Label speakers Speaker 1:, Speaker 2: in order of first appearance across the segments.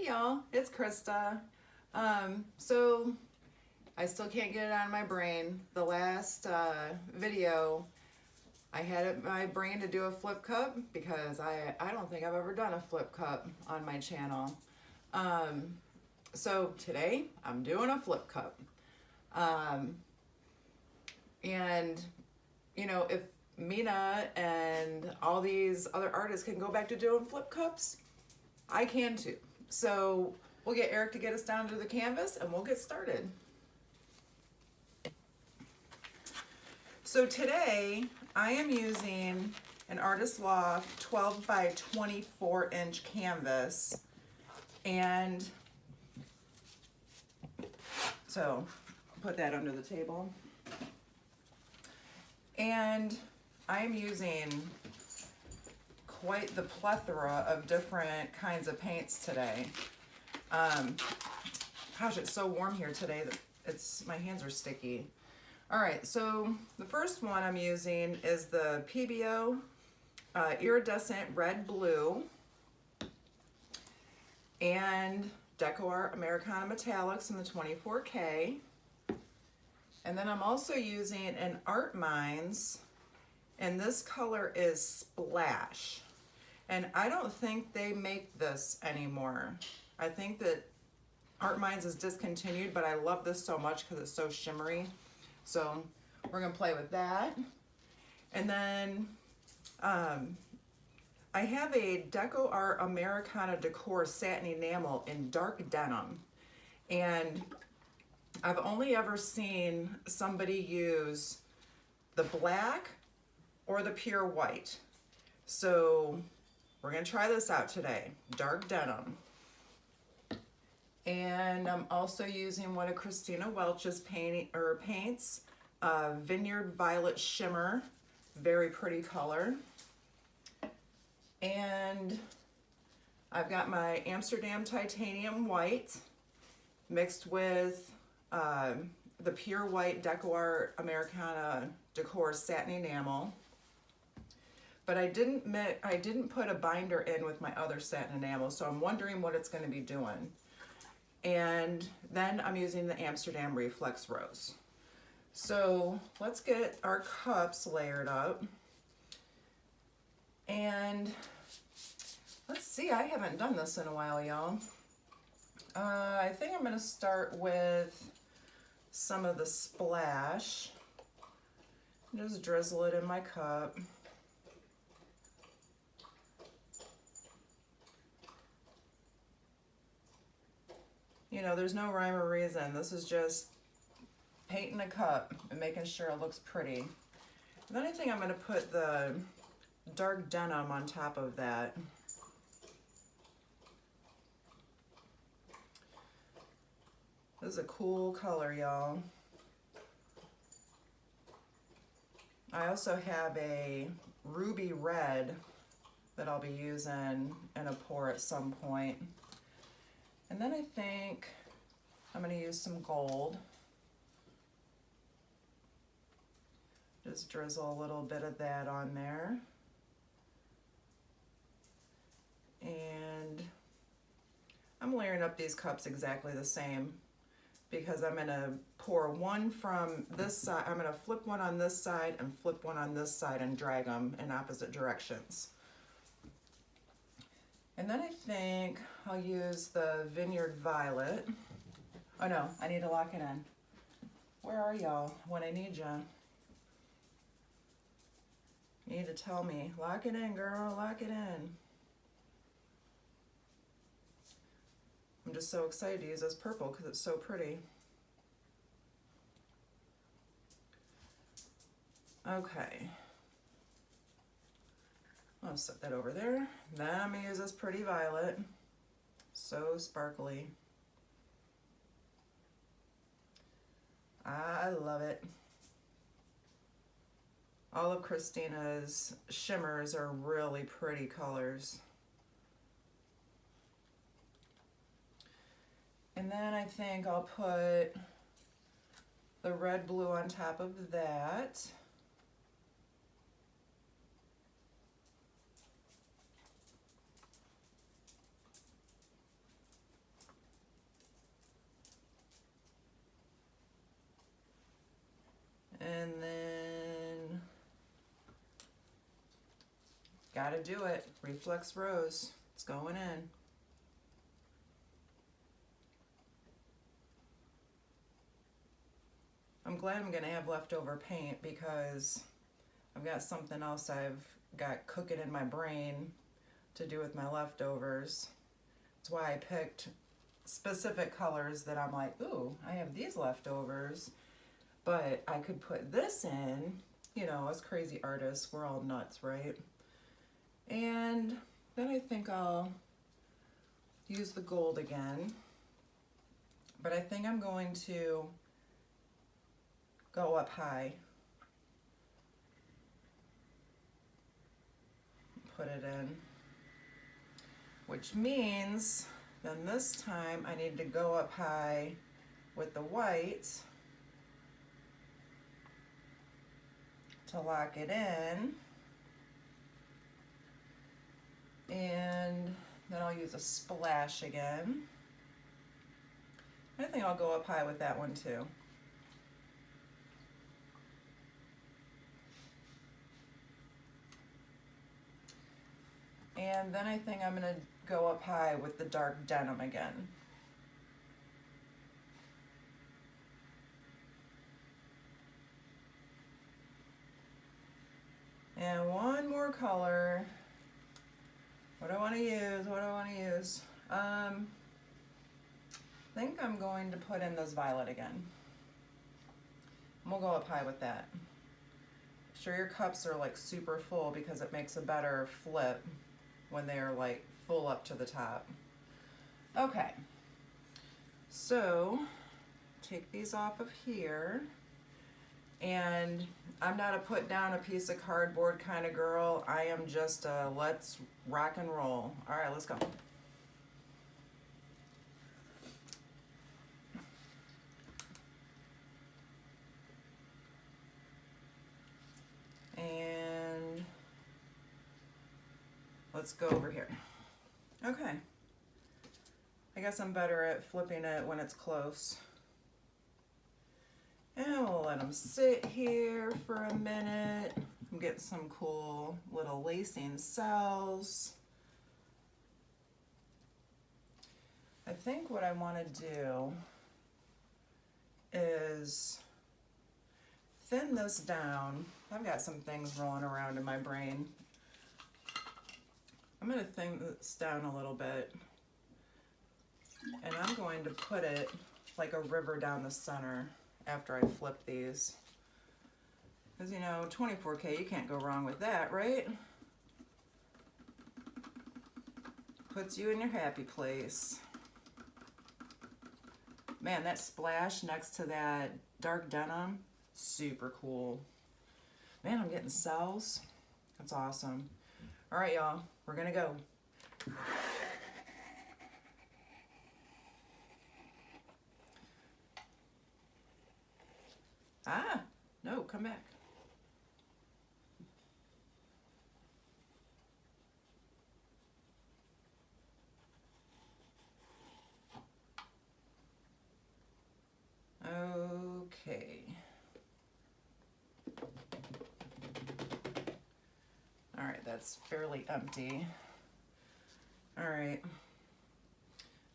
Speaker 1: y'all, it's Krista. So I still can't get it out of my brain. The last video, I had it in my brain to do a flip cup because I don't think I've ever done a flip cup on my channel. So today I'm doing a flip cup. And you know, if Mina and all these other artists can go back to doing flip cups, I can too. So we'll get Eric to get us down to the canvas and we'll get started. So today I am using an Artist Loft 12 by 24 inch canvas, and so put that under the table. And I am using quite the plethora of different kinds of paints today. Gosh, it's so warm here today that my hands are sticky. All right, so the first one I'm using is the PBO Iridescent Red Blue and Deco Americana Metallics in the 24K. And then I'm also using an Art Minds, and this color is Splash. And I don't think they make this anymore. I think that Art Minds is discontinued, but I love this so much because it's so shimmery. So we're gonna play with that. And then I have a Deco Art Americana Decor Satin Enamel in dark denim. And I've only ever seen somebody use the black or the pure white. So we're gonna try this out today, dark denim. And I'm also using one of Christina Welch's paints, Vineyard Violet Shimmer, very pretty color. And I've got my Amsterdam Titanium White mixed with the pure white Deco Art Americana Decor Satin Enamel. But I didn't put a binder in with my other satin enamel, so I'm wondering what it's going to be doing. And then I'm using the Amsterdam Reflex Rose. So let's get our cups layered up. And let's see, I haven't done this in a while, y'all. I think I'm going to start with some of the Splash. Just drizzle it in my cup. You know, there's no rhyme or reason. This is just painting a cup and making sure it looks pretty. And then I think I'm going to put the dark denim on top of that. This is a cool color, y'all. I also have a ruby red that I'll be using in a pour at some point. And then I think I'm going to use some gold. Just drizzle a little bit of that on there. And I'm layering up these cups exactly the same because I'm going to pour one from this side. I'm going to flip one on this side and flip one on this side and drag them in opposite directions. And then I think I'll use the Vineyard Violet. Oh no, I need to lock it in. Where are y'all when I need ya? You need to tell me, lock it in, girl, lock it in. I'm just so excited to use this purple because it's so pretty. Okay. I'll set that over there. Then I'm going to use this pretty violet. So sparkly. I love it. All of Christina's shimmers are really pretty colors. And then I think I'll put the red blue on top of that. Gotta do it. Reflex Rose. It's going in. I'm glad I'm gonna have leftover paint because I've got something else I've got cooking in my brain to do with my leftovers. That's why I picked specific colors that I'm like, ooh, I have these leftovers, but I could put this in. You know, as crazy artists, we're all nuts, right? And then I think I'll use the gold again, but I think I'm going to go up high. Put it in, which means then this time I need to go up high with the white to lock it in, and then I'll use a splash again. I think I'll go up high with that one too. And then I think I'm gonna go up high with the dark denim again. And one more color. What do I want to use? What do I want to use? I think I'm going to put in this violet again. And we'll go up high with that. Make sure your cups are like super full because it makes a better flip when they are like full up to the top. Okay, so take these off of here. And I'm not a put down a piece of cardboard kind of girl. I am just a let's rock and roll. All right, let's go. And let's go over here. Okay. I guess I'm better at flipping it when it's close. And we'll let them sit here for a minute. I'm getting some cool little lacing cells. I think what I want to do is thin this down. I've got some things rolling around in my brain. I'm going to thin this down a little bit. And I'm going to put it like a river down the center after I flip these. Because, you know, 24K, you can't go wrong with that, right? Puts you in your happy place. Man, that splash next to that dark denim, super cool. Man, I'm getting cells. That's awesome. All right, y'all, we're gonna go. Ah, no, come back. Okay. All right, that's fairly empty. All right.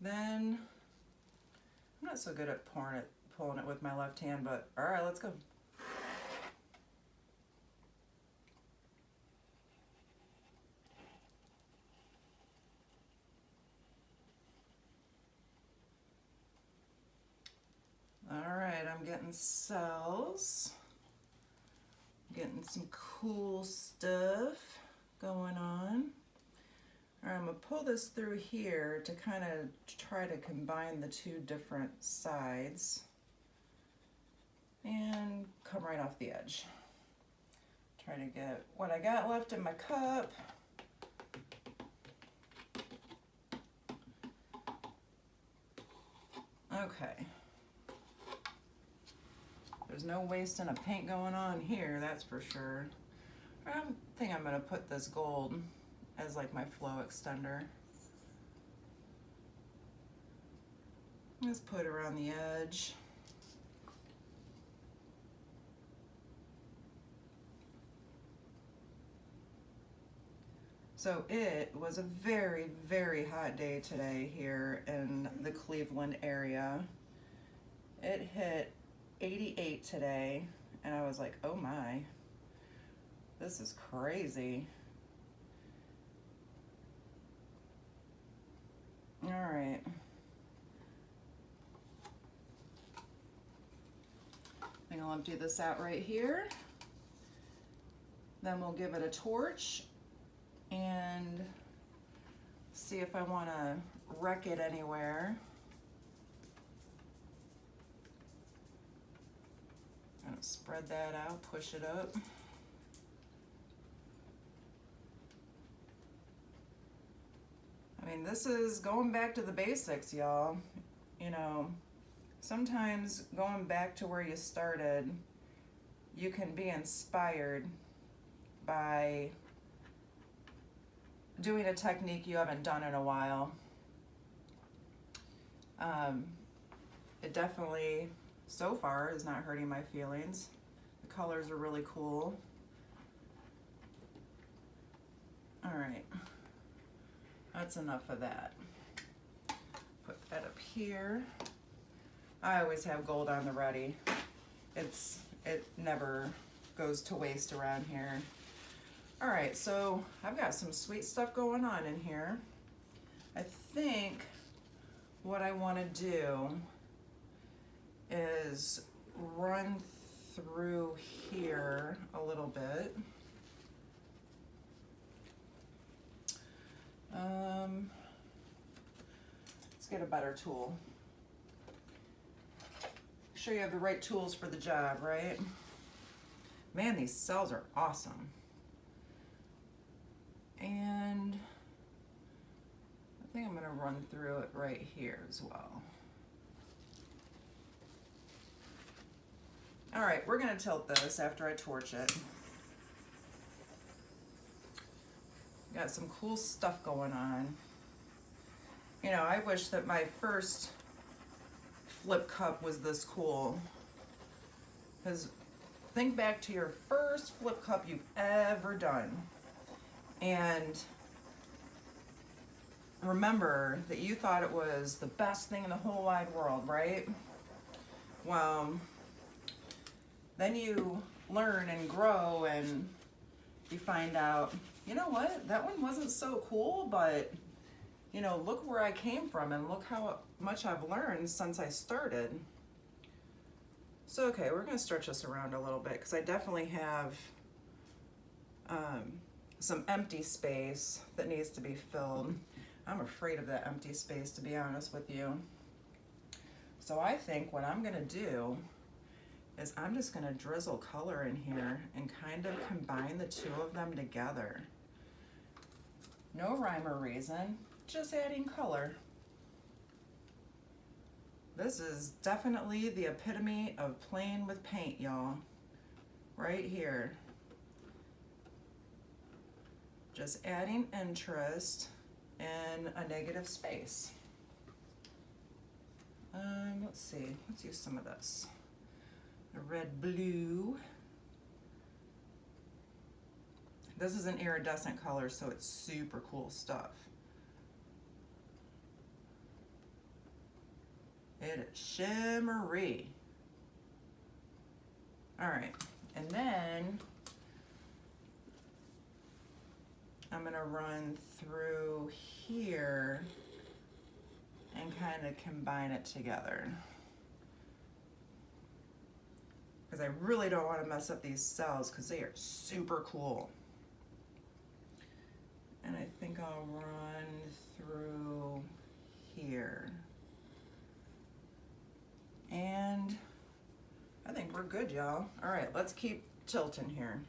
Speaker 1: Then, I'm not so good at pulling it with my left hand, but all right, let's go. All right, I'm getting cells. Getting some cool stuff going on. All right, I'm gonna pull this through here to kind of try to combine the two different sides and come right off the edge. Try to get what I got left in my cup. Okay. There's no wasting of paint going on here, that's for sure. I think I'm gonna put this gold as like my flow extender. Just put it around the edge. So it was a very, very hot day today here in the Cleveland area. It hit 88 today, and I was like, oh my, this is crazy. All right. I think I'll empty this out right here. Then we'll give it a torch and see if I want to wreck it anywhere. I'm gonna spread that out, push it up. I mean, this is going back to the basics, y'all. You know, sometimes going back to where you started, you can be inspired by doing a technique you haven't done in a while. It definitely, so far, is not hurting my feelings. The colors are really cool. All right, that's enough of that. Put that up here. I always have gold on the ready. It never goes to waste around here. All right, so I've got some sweet stuff going on in here. I think what I want to do is run through here a little bit. Let's get a better tool. Make sure you have the right tools for the job, right? Man, these cells are awesome. And I think I'm going to run through it right here as well. All right, we're going to tilt this after I torch it. Got some cool stuff going on. You know, I wish that my first flip cup was this cool. Because think back to your first flip cup you've ever done. And remember that you thought it was the best thing in the whole wide world, right? Well, then you learn and grow and you find out, you know what, that one wasn't so cool, but you know, look where I came from and look how much I've learned since I started. So, okay, we're gonna stretch this around a little bit because I definitely have some empty space that needs to be filled. I'm afraid of that empty space, to be honest with you. So I think what I'm gonna do is I'm just gonna drizzle color in here and kind of combine the two of them together. No rhyme or reason, just adding color. This is definitely the epitome of playing with paint, y'all. Right here. Just adding interest in a negative space. Let's see, let's use some of this. The red blue. This is an iridescent color, so it's super cool stuff. It is shimmery. All right, and then I'm gonna run through here and kind of combine it together. Because I really don't want to mess up these cells because they are super cool. And I think I'll run through here. And I think we're good, y'all. All right, let's keep tilting here.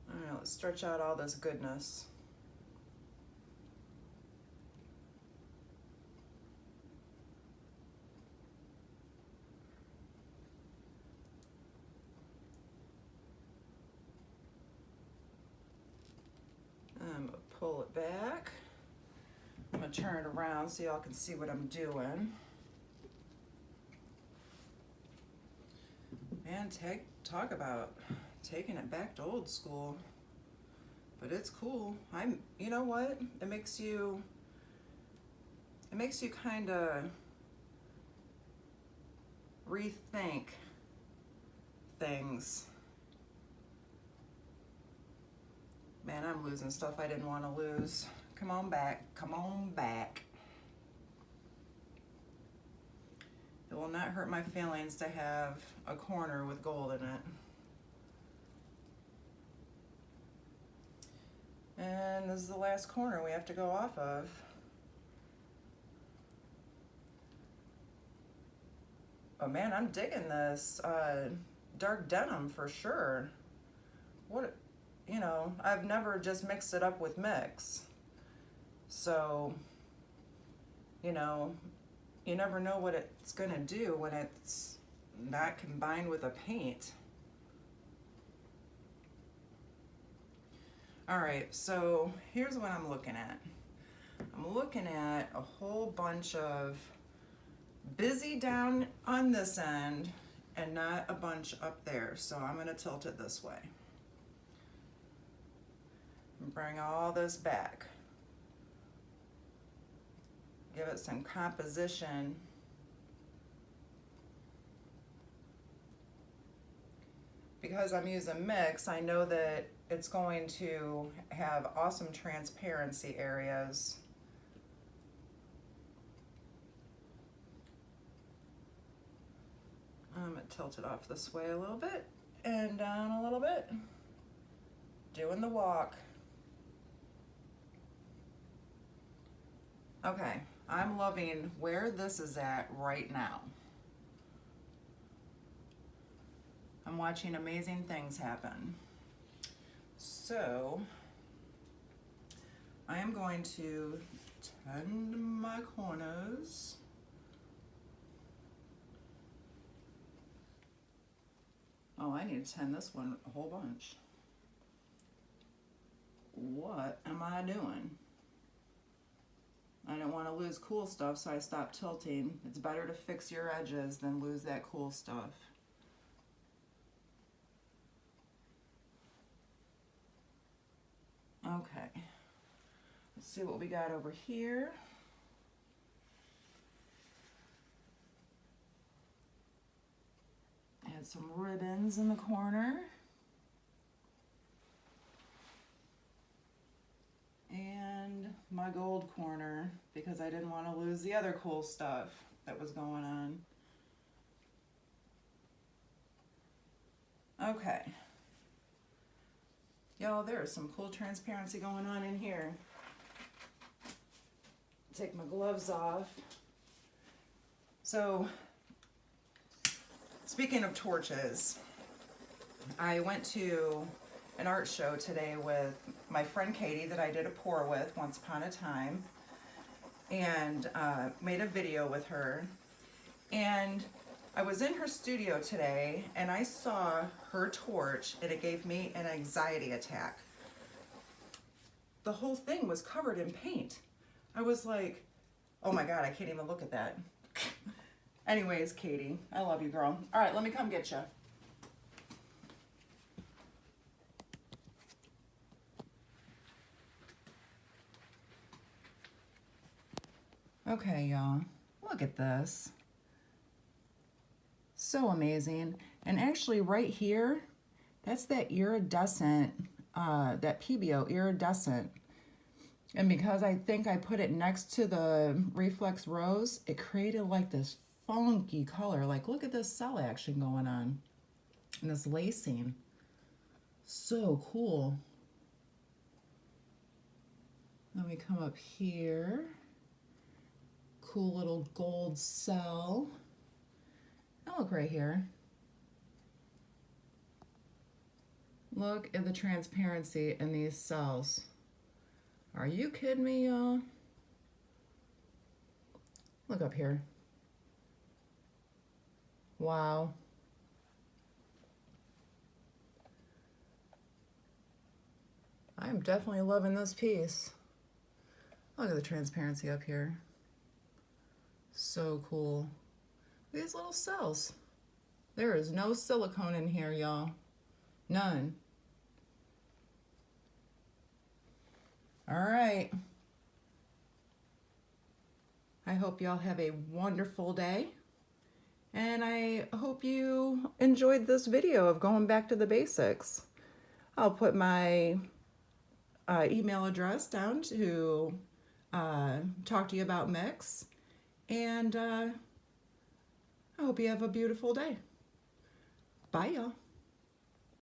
Speaker 1: All right, let's stretch out all this goodness. I'm gonna pull it back. I'm gonna turn it around so y'all can see what I'm doing. Man, talk about taking it back to old school. But it's cool. You know what? It makes you kind of rethink things. Man, I'm losing stuff I didn't want to lose. Come on back. Come on back. It will not hurt my feelings to have a corner with gold in it. And this is the last corner we have to go off of. Oh man, I'm digging this dark denim for sure. What, you know, I've never just mixed it up with mix. So, you know, you never know what it's gonna do when it's not combined with a paint. All right, so here's what I'm looking at. I'm looking at a whole bunch of busy down on this end and not a bunch up there. So I'm gonna tilt it this way. And bring all this back. Give it some composition. Because I'm using mix, I know that it's going to have awesome transparency areas. I'm gonna tilt it off this way a little bit and down a little bit. Doing the walk. Okay, I'm loving where this is at right now. I'm watching amazing things happen. So, I am going to tend my corners. Oh, I need to tend this one a whole bunch. What am I doing? I don't want to lose cool stuff, so I stopped tilting. It's better to fix your edges than lose that cool stuff. Okay, let's see what we got over here. Add some ribbons in the corner. And my gold corner, because I didn't want to lose the other cool stuff that was going on. Okay. Y'all, there's some cool transparency going on in here. Take my gloves off. So, speaking of torches, I went to an art show today with my friend Katie that I did a pour with once upon a time, and made a video with her. And I was in her studio today and I saw her torch and it gave me an anxiety attack. The whole thing was covered in paint. I was like, oh my God, I can't even look at that. Anyways, Katie, I love you, girl. All right, let me come get you. Okay, y'all, look at this. So amazing. And actually right here, that's that iridescent, that PBO iridescent. And because I think I put it next to the Reflex Rose, it created like this funky color. Like, look at this cell action going on. And this lacing. So cool. Let me come up here. Cool little gold cell. Now look right here. Look at the transparency in these cells. Are you kidding me, y'all? Look up here. Wow. I'm definitely loving this piece. Look at the transparency up here. So cool. These little cells. There is no silicone in here, y'all. None. All right. I hope y'all have a wonderful day. And I hope you enjoyed this video of going back to the basics. I'll put my email address down to talk to you about mix. And I hope you have a beautiful day. Bye, y'all.